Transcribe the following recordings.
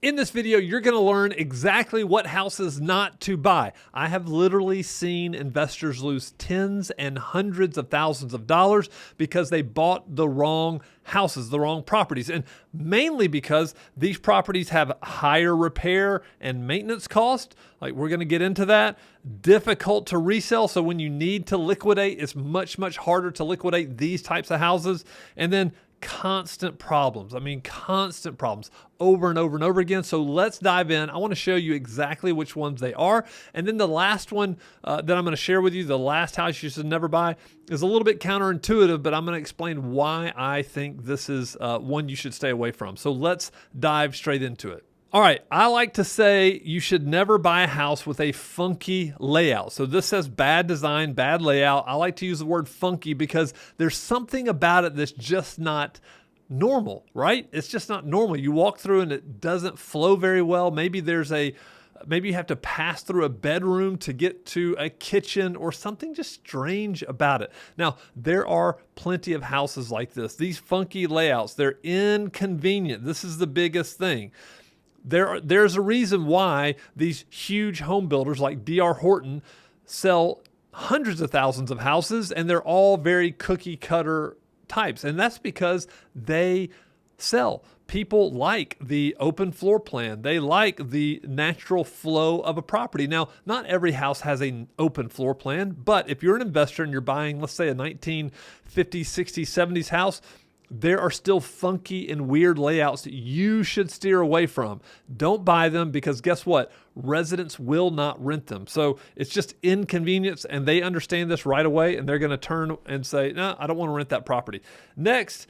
In this video, you're going to learn exactly what houses not to buy. I have literally seen investors lose tens and hundreds of thousands of dollars because they bought the wrong houses, the wrong properties, and mainly because these properties have higher repair and maintenance costs. Like we're going to get into that. Difficult to resell. So when you need to liquidate, it's much harder to liquidate these types of houses. And then constant problems. I mean, constant problems over and over and over again. So let's dive in. I want to show you exactly which ones they are. And then the last one that I'm going to share with you, the last house you should never buy, is a little bit counterintuitive, but I'm going to explain why I think this is one you should stay away from. So let's dive straight into it. All right, I like to say you should never buy a house with a funky layout. So this says bad design, bad layout. I like to use the word funky because there's something about it that's just not normal, right? It's just not normal. You walk through and it doesn't flow very well. Maybe you have to pass through a bedroom to get to a kitchen or something just strange about it. Now, there are plenty of houses like this. These funky layouts, they're inconvenient. This is the biggest thing. There's a reason why these huge home builders like D.R. Horton sell hundreds of thousands of houses, and they're all very cookie cutter types. And that's because they sell. People like the open floor plan. They like the natural flow of a property. Now, not every house has an open floor plan, but if you're an investor and you're buying, let's say, a 1950s, 60s, 70s house, there are still funky and weird layouts that you should steer away from. Don't buy them because guess what? Residents will not rent them. So it's just inconvenience, and they understand this right away, and they're going to turn and say, no, I don't want to rent that property. Next,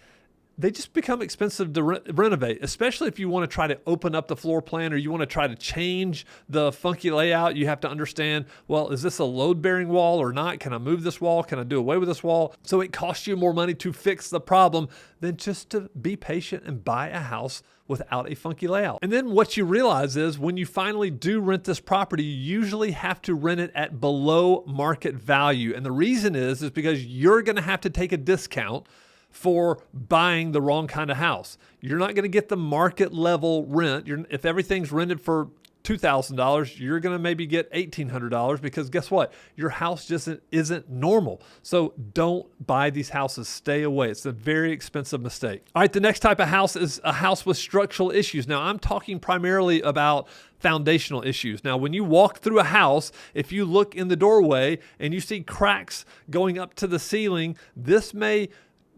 they just become expensive to renovate, especially if you want to try to open up the floor plan or you want to try to change the funky layout. You have to understand, well, is this a load-bearing wall or not? Can I move this wall? Can I do away with this wall? So it costs you more money to fix the problem than just to be patient and buy a house without a funky layout. And then what you realize is when you finally do rent this property, you usually have to rent it at below market value. And the reason is because you're going to have to take a discount for buying the wrong kind of house. You're not going to get the market level rent. If everything's rented for $2,000, you're going to maybe get $1,800 because guess what? Your house just isn't normal. So don't buy these houses. Stay away. It's a very expensive mistake. All right, the next type of house is a house with structural issues. Now, I'm talking primarily about foundational issues. Now, when you walk through a house, if you look in the doorway and you see cracks going up to the ceiling, this may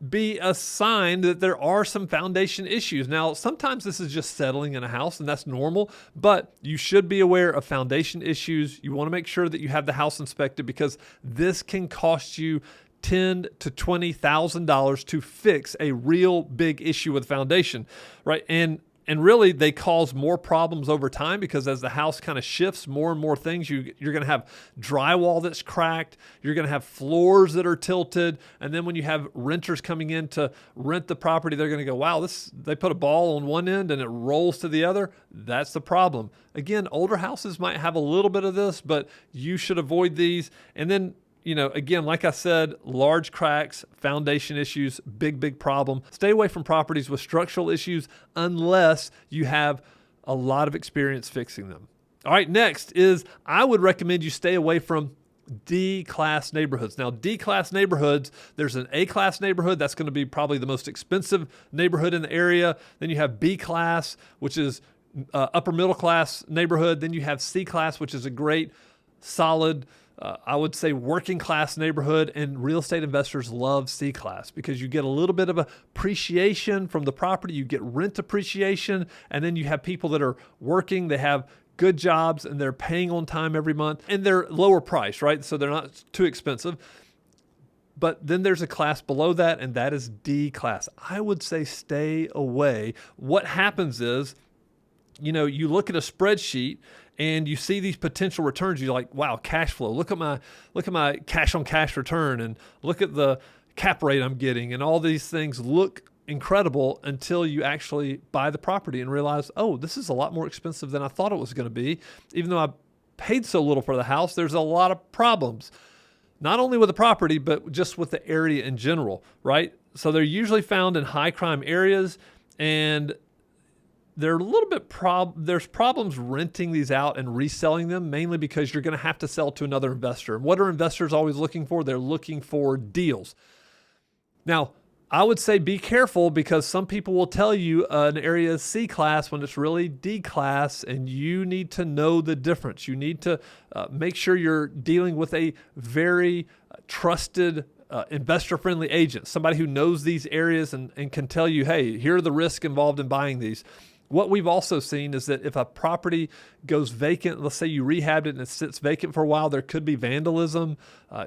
be a sign that there are some foundation issues. Now, sometimes this is just settling in a house and that's normal, but you should be aware of foundation issues. You want to make sure that you have the house inspected because this can cost you $10,000 to $20,000 to fix a real big issue with foundation, right? And really, they cause more problems over time because as the house kind of shifts more and more things, you're going to have drywall that's cracked. You're going to have floors that are tilted. And then when you have renters coming in to rent the property, they're going to go, wow, they put a ball on one end and it rolls to the other. That's the problem. Again, older houses might have a little bit of this, but you should avoid these. And then again, like I said, large cracks, foundation issues, big problem. Stay away from properties with structural issues unless you have a lot of experience fixing them. All right, next is I would recommend you stay away from D-class neighborhoods. Now, D-class neighborhoods, there's an A-class neighborhood. That's going to be probably the most expensive neighborhood in the area. Then you have B-class, which is upper middle class neighborhood. Then you have C-class, which is a great, solid, I would say working class neighborhood, and real estate investors love C-class because you get a little bit of appreciation from the property, you get rent appreciation, and then you have people that are working, they have good jobs, and they're paying on time every month, and they're lower price, right? So they're not too expensive. But then there's a class below that, and that is D class. I would say stay away. What happens is, you look at a spreadsheet and you see these potential returns. You're like, wow, cash flow. Look at my cash on cash return, and look at the cap rate I'm getting, and all these things look incredible until you actually buy the property and realize, oh, this is a lot more expensive than I thought it was going to be. Even though I paid so little for the house, there's a lot of problems, not only with the property, but just with the area in general, right? So they're usually found in high crime areas, and they're a little bit there's problems renting these out and reselling them, mainly because you're going to have to sell to another investor. And what are investors always looking for? They're looking for deals. Now, I would say be careful, because some people will tell you an area is C class when it's really D class, and you need to know the difference. You need to make sure you're dealing with a very trusted investor-friendly agent, somebody who knows these areas and can tell you, hey, here are the risks involved in buying these. What we've also seen is that if a property goes vacant, let's say you rehabbed it and it sits vacant for a while, there could be vandalism.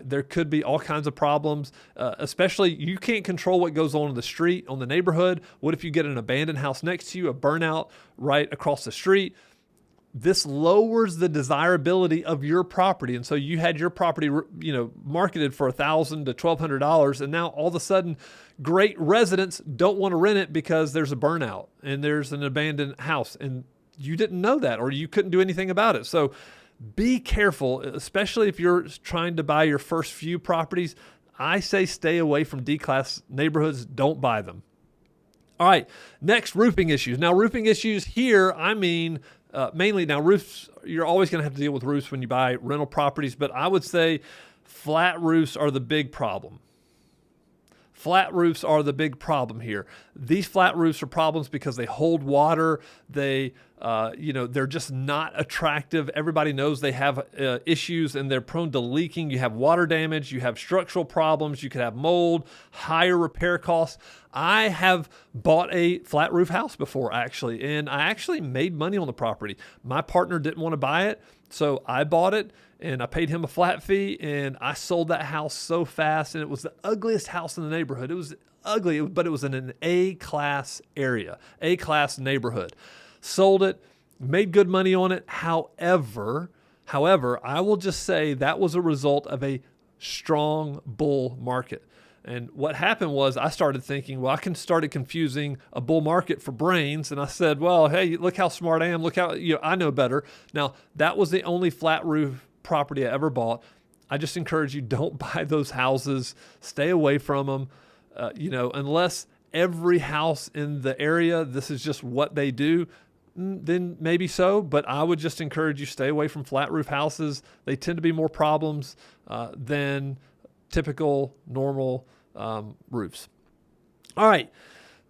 There could be all kinds of problems, especially you can't control what goes on in the street, on the neighborhood. What if you get an abandoned house next to you, a burnout right across the street? This lowers the desirability of your property. And so you had your property, marketed for $1,000 to $1,200. And now all of a sudden, great residents don't want to rent it because there's a burnout and there's an abandoned house. And you didn't know that, or you couldn't do anything about it. So be careful, especially if you're trying to buy your first few properties. I say stay away from D-class neighborhoods. Don't buy them. All right, next, roofing issues. Now, roofing issues here, I mean, mainly now roofs, you're always going to have to deal with roofs when you buy rental properties, but I would say flat roofs are the big problem. Flat roofs are the big problem here. These flat roofs are problems because they hold water. They're just not attractive. Everybody knows they have issues and they're prone to leaking. You have water damage. You have structural problems. You could have mold, higher repair costs. I have bought a flat roof house before, actually, and I actually made money on the property. My partner didn't want to buy it, so I bought it. And I paid him a flat fee, and I sold that house so fast. And it was the ugliest house in the neighborhood. It was ugly, but it was in an A-class area, A-class neighborhood. Sold it, made good money on it. However, I will just say that was a result of a strong bull market. And what happened was I started thinking, well, started confusing a bull market for brains. And I said, well, hey, look how smart I am. Look how, I know better. Now, that was the only flat roof property I ever bought. I just encourage you, don't buy those houses. Stay away from them. Unless every house in the area, this is just what they do, then maybe so. But I would just encourage you, stay away from flat roof houses. They tend to be more problems than typical normal roofs. All right.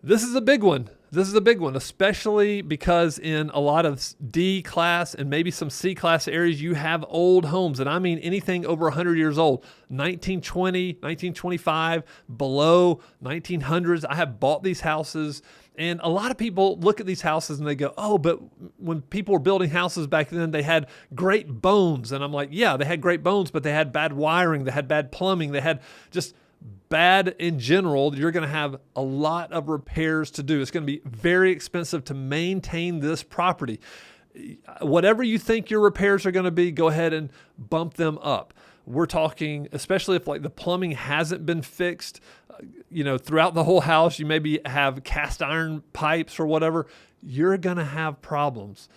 This is a big one. Especially because in a lot of D class and maybe some C class areas, you have old homes. And I mean anything over 100 years old, 1920, 1925, below 1900s. I have bought these houses. And a lot of people look at these houses and they go, oh, but when people were building houses back then, they had great bones. And I'm like, yeah, they had great bones, but they had bad wiring. They had bad plumbing. They had just bad in general. You're going to have a lot of repairs to do. It's going to be very expensive to maintain this property. Whatever you think your repairs are going to be, go ahead and bump them up. We're talking, especially if like the plumbing hasn't been fixed, throughout the whole house, you maybe have cast iron pipes or whatever, you're going to have problems.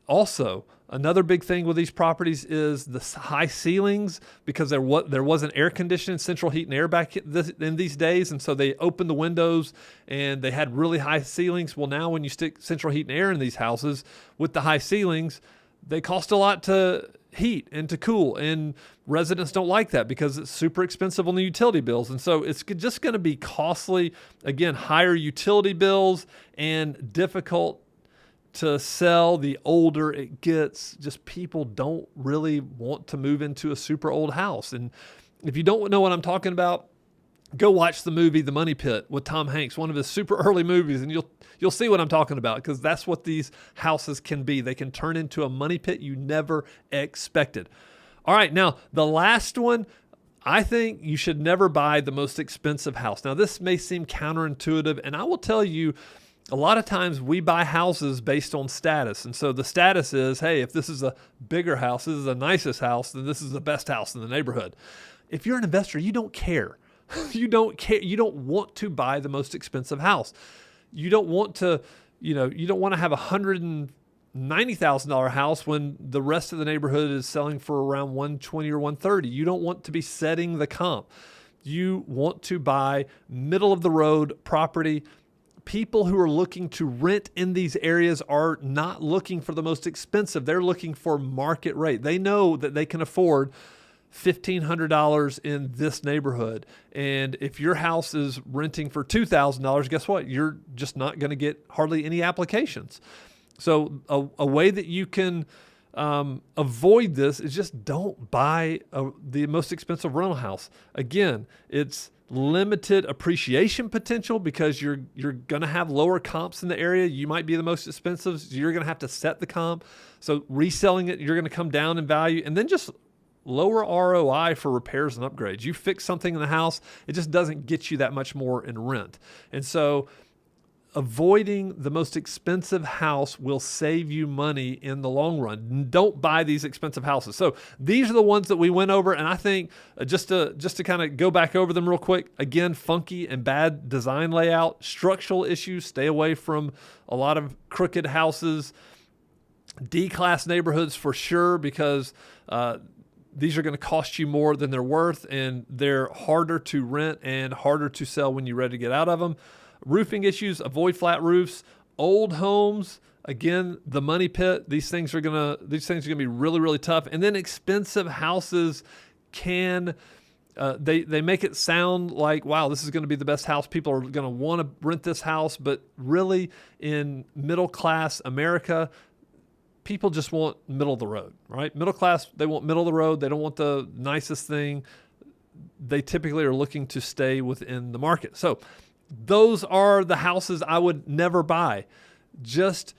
Also, another big thing with these properties is the high ceilings, because there wasn't air conditioning, central heat and air back in these days. And so they opened the windows and they had really high ceilings. Well, now when you stick central heat and air in these houses with the high ceilings, they cost a lot to heat and to cool. And residents don't like that because it's super expensive on the utility bills. And so it's just going to be costly. Again, higher utility bills and difficult to sell the older it gets. Just people don't really want to move into a super old house. And if you don't know what I'm talking about, go watch the movie The Money Pit with Tom Hanks, one of his super early movies, and you'll see what I'm talking about, because that's what these houses can be. They can turn into a money pit you never expected. All right, now the last one, I think you should never buy the most expensive house. Now this may seem counterintuitive, and I will tell you, a lot of times we buy houses based on status. And so the status is, hey, if this is a bigger house, this is the nicest house, then this is the best house in the neighborhood. If you're an investor, you don't care. You don't care. You don't want to buy the most expensive house. You don't want to, you don't want to have $190,000 house when the rest of the neighborhood is selling for around $120,000 or $130,000. You don't want to be setting the comp. You want to buy middle of the road property, people who are looking to rent in these areas are not looking for the most expensive. They're looking for market rate. They know that they can afford $1,500 in this neighborhood. And if your house is renting for $2,000, guess what? You're just not going to get hardly any applications. So a way that you can avoid this is just don't buy the most expensive rental house. Again, it's limited appreciation potential because you're going to have lower comps in the area. You might be the most expensive, so you're going to have to set the comp. So reselling it, you're going to come down in value, and then just lower ROI for repairs and upgrades. You fix something in the house, it just doesn't get you that much more in rent. And so avoiding the most expensive house will save you money in the long run. Don't buy these expensive houses. So these are the ones that we went over, and I think just to kind of go back over them real quick, again, funky and bad design layout, structural issues, stay away from a lot of crooked houses, D-class neighborhoods for sure, because these are going to cost you more than they're worth, and they're harder to rent and harder to sell when you're ready to get out of them. Roofing issues, avoid flat roofs. Old homes, again, the money pit. These things are gonna be really, really tough. And then expensive houses can they make it sound like, wow, this is going to be the best house. People are going to want to rent this house, but really, in middle class America, people just want middle of the road, right? Middle class, they want middle of the road. They don't want the nicest thing. They typically are looking to stay within the market. So those are the houses I would never buy. Just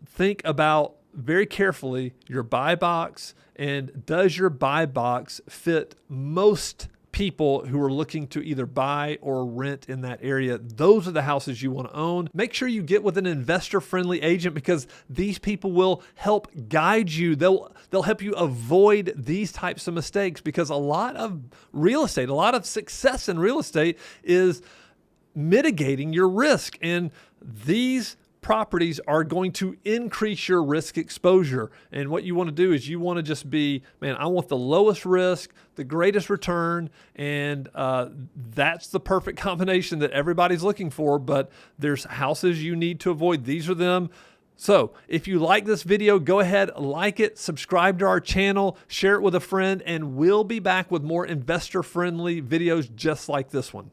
think about very carefully your buy box, and does your buy box fit most people who are looking to either buy or rent in that area? Those are the houses you want to own. Make sure you get with an investor-friendly agent, because these people will help guide you. They'll help you avoid these types of mistakes, because a lot of real estate, a lot of success in real estate is mitigating your risk, and these properties are going to increase your risk exposure. And what you want to do is you want to just be, man, I want the lowest risk, the greatest return, and that's the perfect combination that everybody's looking for. But there's houses you need to avoid. These are them. So if you like this video, go ahead, like it, subscribe to our channel, share it with a friend, and we'll be back with more investor-friendly videos just like this one.